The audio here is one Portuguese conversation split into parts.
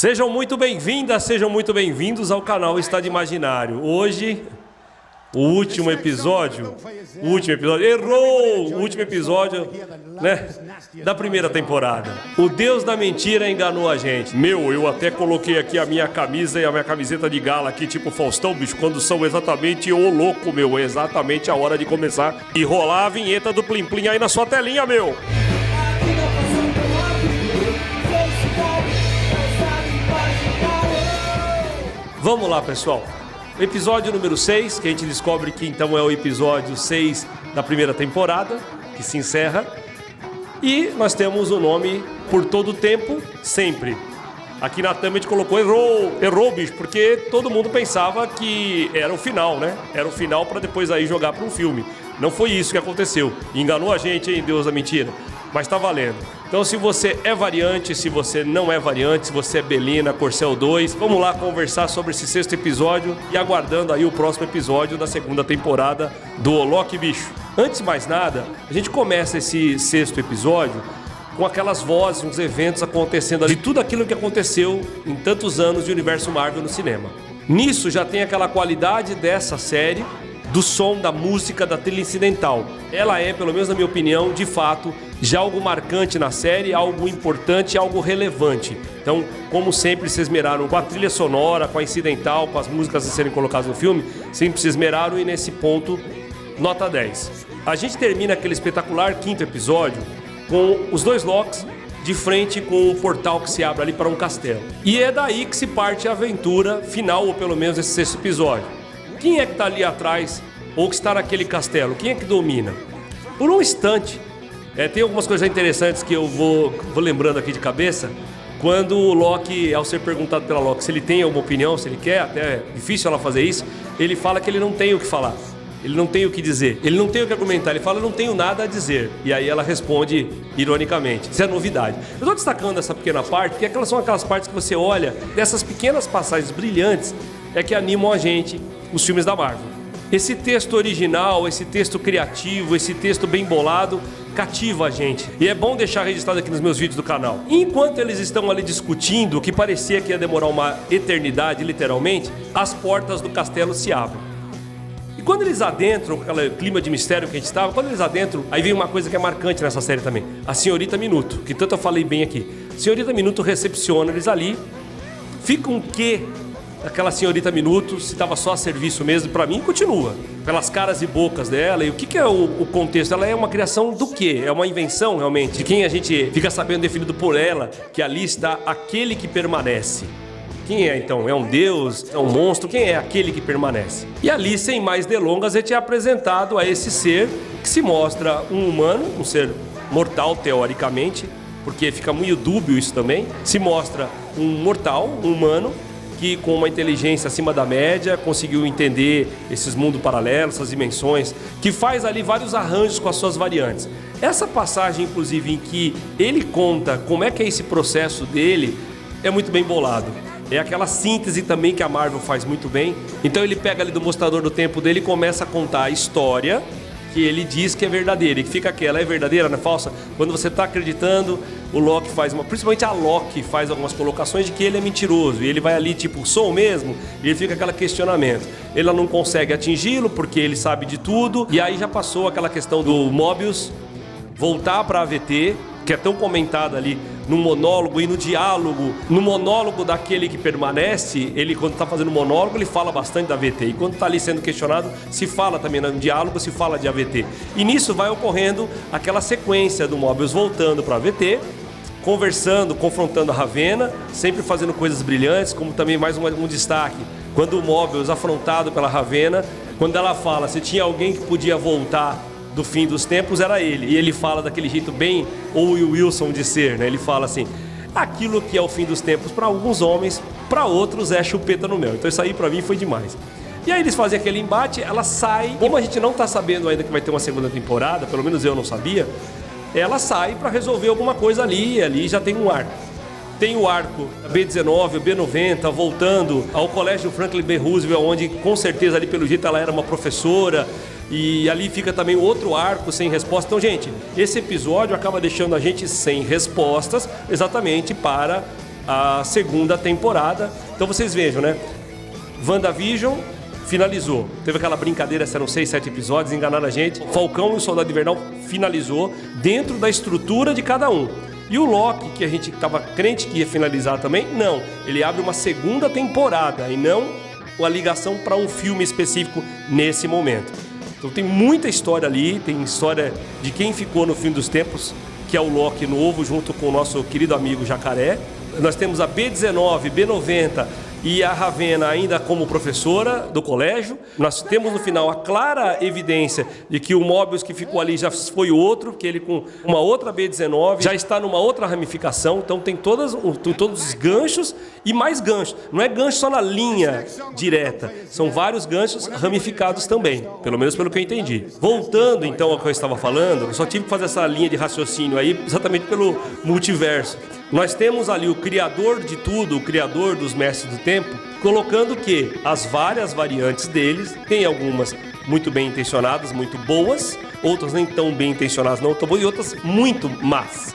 Sejam muito bem-vindas, sejam muito bem-vindos ao canal Estado Imaginário. Hoje, o último episódio, errou! O último episódio, né, da primeira temporada. O Deus da mentira enganou a gente. Eu até coloquei aqui a minha camisa e a minha camiseta de gala aqui, tipo Faustão, bicho, quando são exatamente o louco, é exatamente a hora de começar e rolar a vinheta do Plim Plim aí na sua telinha, meu. Vamos lá, pessoal. Episódio número 6, que a gente descobre que então é o episódio 6 da primeira temporada, que se encerra. E nós temos o nome Por Todo o Tempo, Sempre. Aqui na thumb a gente colocou errou, bicho, porque todo mundo pensava que era o final, né? Era o final para depois aí jogar para um filme. Não foi isso que aconteceu. Enganou a gente, hein, Deus da mentira. Mas tá valendo. Então, se você é variante, se você não é variante, se você é Belina, Corcel 2, vamos lá conversar sobre esse sexto episódio e aguardando aí o próximo episódio da segunda temporada do Loki, bicho. Antes de mais nada, a gente começa esse sexto episódio com aquelas vozes, uns eventos acontecendo ali, tudo aquilo que aconteceu em tantos anos de universo Marvel no cinema. Nisso já tem aquela qualidade dessa série, do som, da música, da trilha incidental. Ela é, pelo menos na minha opinião, de fato, já algo marcante na série, algo importante, algo relevante. Então, como sempre se esmeraram com a trilha sonora, com a incidental, com as músicas a serem colocadas no filme, sempre se esmeraram e nesse ponto, nota 10. A gente termina aquele espetacular quinto episódio com os dois Locks de frente com um portal que se abre ali para um castelo. E é daí que se parte a aventura final, ou pelo menos esse sexto episódio. Quem é que está ali atrás ou que está naquele castelo? Quem é que domina? Por um instante, tem algumas coisas interessantes que eu vou lembrando aqui de cabeça. Quando o Loki, ao ser perguntado pela Loki se ele tem alguma opinião, se ele quer, até é difícil ela fazer isso, ele fala que ele não tem o que falar. Ele não tem o que dizer, ele não tem o que argumentar, ele fala, eu não tenho nada a dizer. E aí ela responde ironicamente, isso é novidade. Eu estou destacando essa pequena parte, porque são aquelas partes que você olha, dessas pequenas passagens brilhantes, é que animam a gente, os filmes da Marvel. Esse texto original, esse texto criativo, esse texto bem bolado, cativa a gente. E é bom deixar registrado aqui nos meus vídeos do canal. Enquanto eles estão ali discutindo, o que parecia que ia demorar uma eternidade, literalmente, as portas do castelo se abrem. E quando eles adentram, com aquele clima de mistério que a gente estava, quando eles adentram, aí vem uma coisa que é marcante nessa série também. A Senhorita Minuto, que tanto eu falei bem aqui. A Senhorita Minuto recepciona eles ali. Fica um quê? Aquela Senhorita Minuto, se estava só a serviço mesmo, pra mim continua. Pelas caras e bocas dela, e o que é o contexto? Ela é uma criação do quê? É uma invenção realmente? De quem a gente fica sabendo definido por ela, que ali está aquele que permanece. Quem é então? É um deus? É um monstro? Quem é aquele que permanece? E ali, sem mais delongas, a gente é apresentado a esse ser que se mostra um humano, um ser mortal teoricamente, porque fica muito dúbio isso também. Se mostra um mortal, um humano, que com uma inteligência acima da média conseguiu entender esses mundos paralelos, essas dimensões, que faz ali vários arranjos com as suas variantes. Essa passagem, inclusive, em que ele conta como é que é esse processo dele, é muito bem bolado. É aquela síntese também que a Marvel faz muito bem. Então ele pega ali do mostrador do tempo dele e começa a contar a história que ele diz que é verdadeira, e que fica aquela, é verdadeira, não é falsa? Quando você está acreditando, o Loki faz principalmente a Loki faz algumas colocações de que ele é mentiroso, e ele vai ali tipo, sou mesmo? E ele fica aquele questionamento. Ele não consegue atingi-lo porque ele sabe de tudo, e aí já passou aquela questão do Mobius voltar para a AVT, que é tão comentada ali no monólogo e no diálogo. No monólogo daquele que permanece, ele quando está fazendo monólogo, ele fala bastante da AVT. E quando está ali sendo questionado, se fala também no diálogo, se fala de AVT. E nisso vai ocorrendo aquela sequência do Mobius voltando para a AVT, conversando, confrontando a Ravena, sempre fazendo coisas brilhantes, como também mais um destaque. Quando o Mobius, afrontado pela Ravena, quando ela fala, se tinha alguém que podia voltar do fim dos tempos, era ele. E ele fala daquele jeito bem Owen Wilson de ser, né? Ele fala assim, aquilo que é o fim dos tempos para alguns homens, para outros é chupeta no mel. Então isso aí para mim foi demais. E aí eles fazem aquele embate, ela sai, como a gente não tá sabendo ainda que vai ter uma segunda temporada, pelo menos eu não sabia, ela sai para resolver alguma coisa ali já tem um arco. Tem o arco B19, o B90, voltando ao Colégio Franklin B. Roosevelt, onde com certeza ali pelo jeito ela era uma professora. E ali fica também outro arco sem resposta. Então, gente, esse episódio acaba deixando a gente sem respostas exatamente para a segunda temporada. Então vocês vejam, né? WandaVision finalizou. Teve aquela brincadeira, eram 6, 7 episódios, enganaram a gente. Falcão e o Soldado Invernal finalizou dentro da estrutura de cada um. E o Loki, que a gente estava crente que ia finalizar também, não. Ele abre uma segunda temporada e não uma ligação para um filme específico nesse momento. Então tem muita história ali, tem história de quem ficou no fim dos tempos, que é o Loki novo, junto com o nosso querido amigo Jacaré. Nós temos a B19, B90 e a Ravena ainda como professora do colégio. Nós temos no final a clara evidência de que o Mobius que ficou ali já foi outro, que ele com uma outra B19 já está numa outra ramificação. Então tem todos os ganchos e mais ganchos. Não é gancho só na linha direta, são vários ganchos ramificados também, pelo menos pelo que eu entendi. Voltando então ao que eu estava falando, eu só tive que fazer essa linha de raciocínio aí exatamente pelo multiverso. Nós temos ali o criador de tudo, o criador dos mestres do tempo, colocando que as várias variantes deles, tem algumas muito bem intencionadas, muito boas, outras nem tão bem intencionadas, não tão boas, e outras muito más.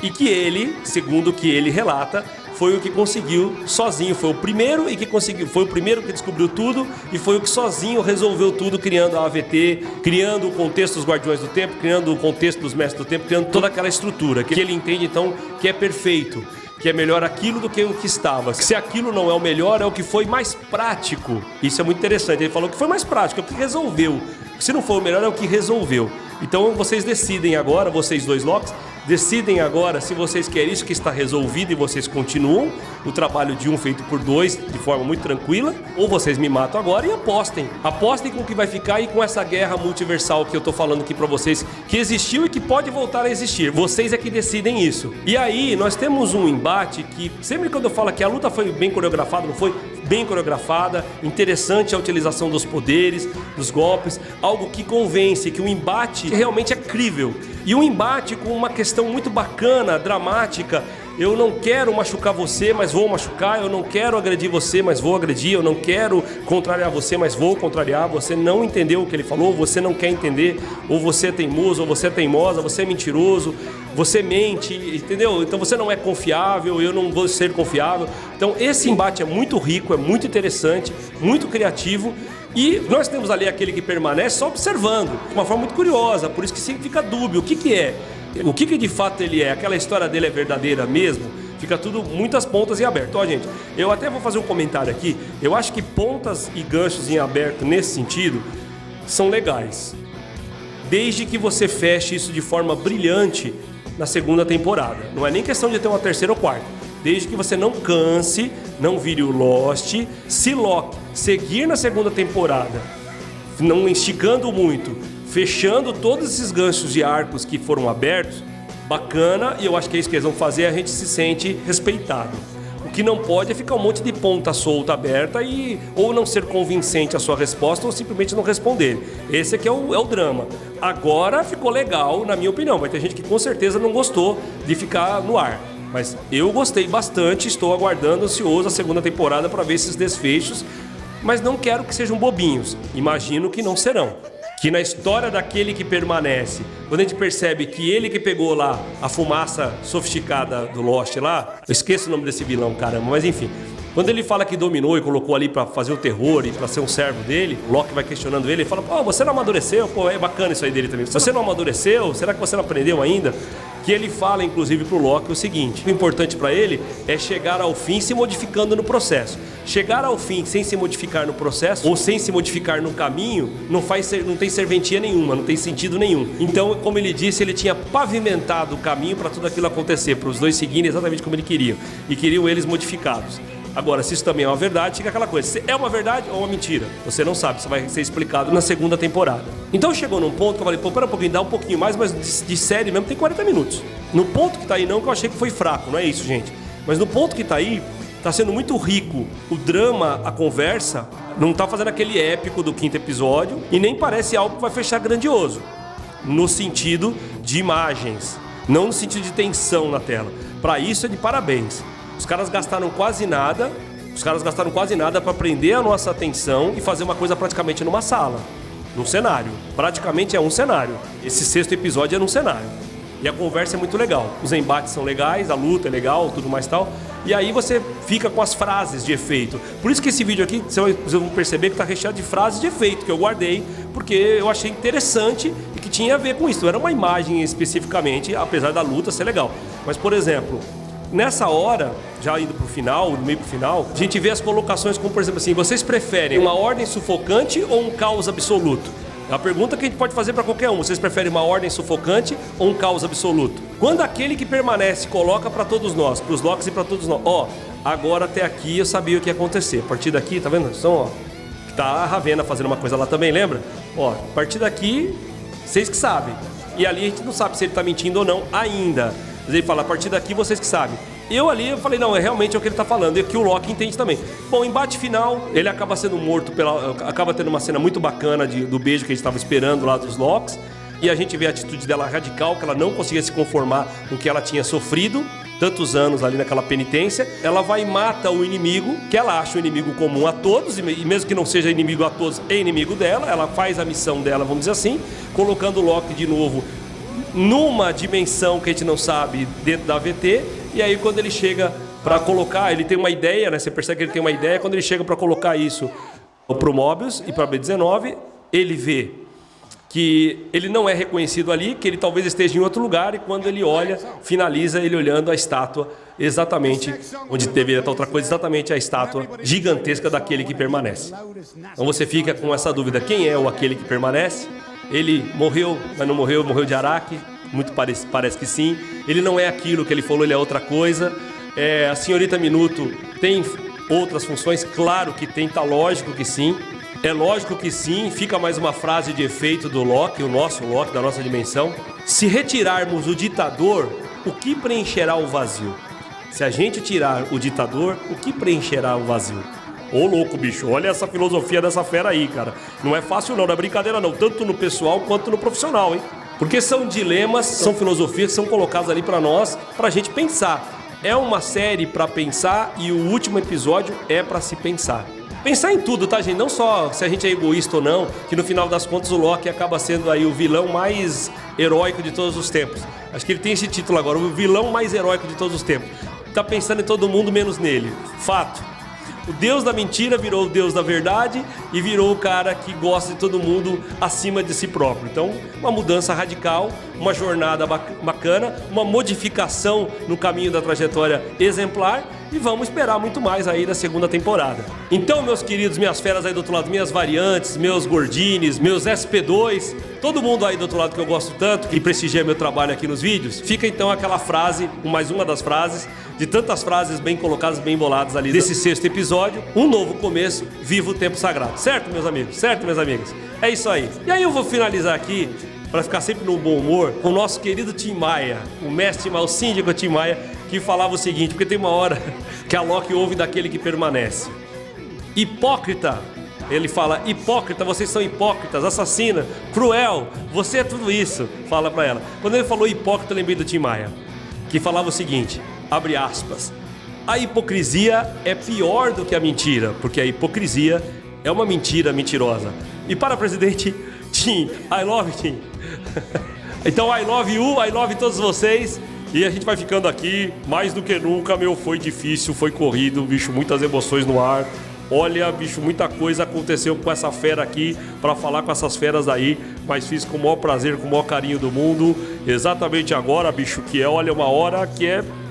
E que ele, segundo o que ele relata, foi o que conseguiu sozinho, foi o primeiro e que conseguiu, foi o primeiro que descobriu tudo e foi o que sozinho resolveu tudo, criando a AVT, criando o contexto dos Guardiões do Tempo, criando o contexto dos Mestres do Tempo, criando toda aquela estrutura que ele entende então que é perfeito, que é melhor aquilo do que o que estava. Se aquilo não é o melhor, é o que foi mais prático. Isso é muito interessante. Ele falou que foi mais prático, é o que resolveu. Se não for o melhor, é o que resolveu. Então vocês decidem agora, vocês dois Locks, decidem agora se vocês querem isso que está resolvido e vocês continuam o trabalho de um feito por dois de forma muito tranquila, ou vocês me matam agora e apostem. Apostem com o que vai ficar e com essa guerra multiversal que eu tô falando aqui pra vocês, que existiu e que pode voltar a existir. Vocês é que decidem isso. E aí nós temos um embate que, sempre quando eu falo que a luta foi bem coreografada, não foi bem coreografada, interessante a utilização dos poderes, dos golpes, algo que convence, que o embate realmente é crível. E um embate com uma questão muito bacana, dramática. Eu não quero machucar você, mas vou machucar. Eu não quero agredir você, mas vou agredir. Eu não quero contrariar você, mas vou contrariar. Você não entendeu o que ele falou, você não quer entender. Ou você é teimoso, ou você é teimosa, você é mentiroso, você mente, entendeu? Então você não é confiável, eu não vou ser confiável. Então esse embate é muito rico, é muito interessante, muito criativo. E nós temos ali aquele que permanece só observando, de uma forma muito curiosa, por isso que sempre fica dúbio, o que é? O que de fato ele é? Aquela história dele é verdadeira mesmo? Fica tudo, muitas pontas em aberto. Ó, gente, eu até vou fazer um comentário aqui, eu acho que pontas e ganchos em aberto nesse sentido são legais, desde que você feche isso de forma brilhante na segunda temporada. Não é nem questão de ter uma terceira ou quarta, desde que você não canse, não vire o Lost. Se Loki seguir na segunda temporada, não esticando muito, fechando todos esses ganchos de arcos que foram abertos, bacana, e eu acho que é isso que eles vão fazer, a gente se sente respeitado. O que não pode é ficar um monte de ponta solta aberta e ou não ser convincente a sua resposta ou simplesmente não responder. Esse aqui é o drama. Agora ficou legal, na minha opinião. Vai ter gente que com certeza não gostou de ficar no ar. Mas eu gostei bastante, estou aguardando ansioso a segunda temporada para ver esses desfechos, mas não quero que sejam bobinhos, imagino que não serão. Que na história daquele que permanece, quando a gente percebe que ele que pegou lá a fumaça sofisticada do Lost lá, eu esqueço o nome desse vilão, caramba, mas enfim, quando ele fala que dominou e colocou ali pra fazer o terror e pra ser um servo dele, o Loki vai questionando ele e fala, pô, você não amadureceu? Pô, é bacana isso aí dele também. Você não amadureceu? Será que você não aprendeu ainda? Que ele fala, inclusive, pro Loki o seguinte, o importante pra ele é chegar ao fim se modificando no processo. Chegar ao fim sem se modificar no processo ou sem se modificar no caminho não tem serventia nenhuma, não tem sentido nenhum. Então, como ele disse, ele tinha pavimentado o caminho para tudo aquilo acontecer, para os dois seguirem exatamente como ele queria, e queriam eles modificados. Agora, se isso também é uma verdade, fica aquela coisa, se é uma verdade ou uma mentira, você não sabe, isso vai ser explicado na segunda temporada. Então chegou num ponto que eu falei, pô, pera um pouquinho, dá um pouquinho mais, mas de série mesmo tem 40 minutos. No ponto que tá aí não, que eu achei que foi fraco, não é isso, gente. Mas no ponto que tá aí, tá sendo muito rico o drama, a conversa, não tá fazendo aquele épico do quinto episódio e nem parece algo que vai fechar grandioso, no sentido de imagens, não no sentido de tensão na tela. Para isso é de parabéns. Os caras gastaram quase nada para prender a nossa atenção e fazer uma coisa praticamente numa sala, num cenário. Praticamente é um cenário. Esse sexto episódio é num cenário. E a conversa é muito legal. Os embates são legais, a luta é legal, tudo mais tal. E aí você fica com as frases de efeito. Por isso que esse vídeo aqui, vocês vão perceber que está recheado de frases de efeito que eu guardei, porque eu achei interessante e que tinha a ver com isso. Não era uma imagem especificamente, apesar da luta ser legal. Mas, por exemplo, nessa hora, já indo pro final, no meio pro final, a gente vê as colocações como, por exemplo, assim: vocês preferem uma ordem sufocante ou um caos absoluto? É uma pergunta que a gente pode fazer para qualquer um. Vocês preferem uma ordem sufocante ou um caos absoluto? Quando aquele que permanece coloca para todos nós, para os Locks e para todos nós, ó, agora até aqui eu sabia o que ia acontecer. A partir daqui, tá vendo? Então, ó, tá a Ravenna fazendo uma coisa lá também, lembra? Ó, a partir daqui, vocês que sabem. E ali a gente não sabe se ele tá mentindo ou não ainda. Mas ele fala: a partir daqui vocês que sabem. Eu ali, falei: não, é realmente o que ele tá falando. E que o Loki entende também. Bom, embate final, ele acaba sendo morto acaba tendo uma cena muito bacana do beijo que a gente estava esperando lá dos Locks. E a gente vê a atitude dela radical, que ela não conseguia se conformar com o que ela tinha sofrido tantos anos ali naquela penitência. Ela vai e mata o inimigo, que ela acha o inimigo comum a todos, e mesmo que não seja inimigo a todos, é inimigo dela. Ela faz a missão dela, vamos dizer assim, colocando o Loki de novo numa dimensão que a gente não sabe dentro da AVT. E aí quando ele chega para colocar, ele tem uma ideia, né? Você percebe que ele tem uma ideia. Quando ele chega para colocar isso pro Mobius e para B19, ele vê que ele não é reconhecido ali, que ele talvez esteja em outro lugar, e quando ele olha, finaliza ele olhando a estátua exatamente onde deveria estar outra coisa, exatamente a estátua gigantesca daquele que permanece. Então você fica com essa dúvida: quem é o aquele que permanece? Ele morreu, mas não morreu, morreu de Araque, muito parece que sim. Ele não é aquilo que ele falou, ele é outra coisa. A senhorita Minuto tem outras funções? Claro que tem, tá lógico que sim. É lógico que sim, fica mais uma frase de efeito do Loki, o nosso Loki, da nossa dimensão. Se retirarmos o ditador, o que preencherá o vazio? Se a gente tirar o ditador, o que preencherá o vazio? Ô louco, bicho, olha essa filosofia dessa fera aí, cara. Não é fácil não é brincadeira não, tanto no pessoal quanto no profissional, hein? Porque são dilemas, são filosofias que são colocadas ali pra nós, pra gente pensar. É uma série pra pensar e o último episódio é pra se pensar. Pensar em tudo, tá, gente? Não só se a gente é egoísta ou não, que no final das contas o Loki acaba sendo aí o vilão mais heróico de todos os tempos. Acho que ele tem esse título agora, o vilão mais heróico de todos os tempos. Tá pensando em todo mundo menos nele. Fato. O deus da mentira virou o deus da verdade e virou o cara que gosta de todo mundo acima de si próprio. Então, uma mudança radical, uma jornada bacana, uma modificação no caminho da trajetória exemplar, e vamos esperar muito mais aí da segunda temporada. Então, meus queridos, minhas feras aí do outro lado, minhas variantes, meus gordines, meus SP2, todo mundo aí do outro lado que eu gosto tanto, que prestigia meu trabalho aqui nos vídeos, fica então aquela frase, mais uma das frases, de tantas frases bem colocadas, bem boladas ali desse sexto episódio: um novo começo, viva o tempo sagrado. Certo, meus amigos? Certo, minhas amigas? É isso aí. E aí eu vou finalizar aqui, para ficar sempre no bom humor, com o nosso querido Tim Maia, o mestre, o síndico Tim Maia, que falava o seguinte, porque tem uma hora que a Loki ouve daquele que permanece: hipócrita. Ele fala: hipócrita, vocês são hipócritas, assassina, cruel, você é tudo isso. Fala pra ela. Quando ele falou hipócrita, eu lembrei do Tim Maia, que falava o seguinte, abre aspas: a hipocrisia é pior do que a mentira, porque a hipocrisia é uma mentira mentirosa. E para o presidente Tim, I love Tim. Então I love you, I love todos vocês. E a gente vai ficando aqui, mais do que nunca, meu, foi difícil, foi corrido, bicho, muitas emoções no ar. Olha, bicho, muita coisa aconteceu com essa fera aqui, pra falar com essas feras aí, mas fiz com o maior prazer, com o maior carinho do mundo. Exatamente agora, bicho, que é, olha, uma hora que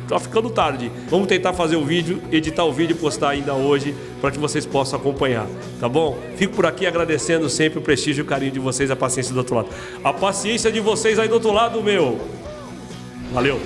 tá ficando tarde. Vamos tentar fazer o vídeo, editar o vídeo e postar ainda hoje, para que vocês possam acompanhar, tá bom? Fico por aqui agradecendo sempre o prestígio e o carinho de vocês, a paciência do outro lado. A paciência de vocês aí do outro lado, meu. Valeu!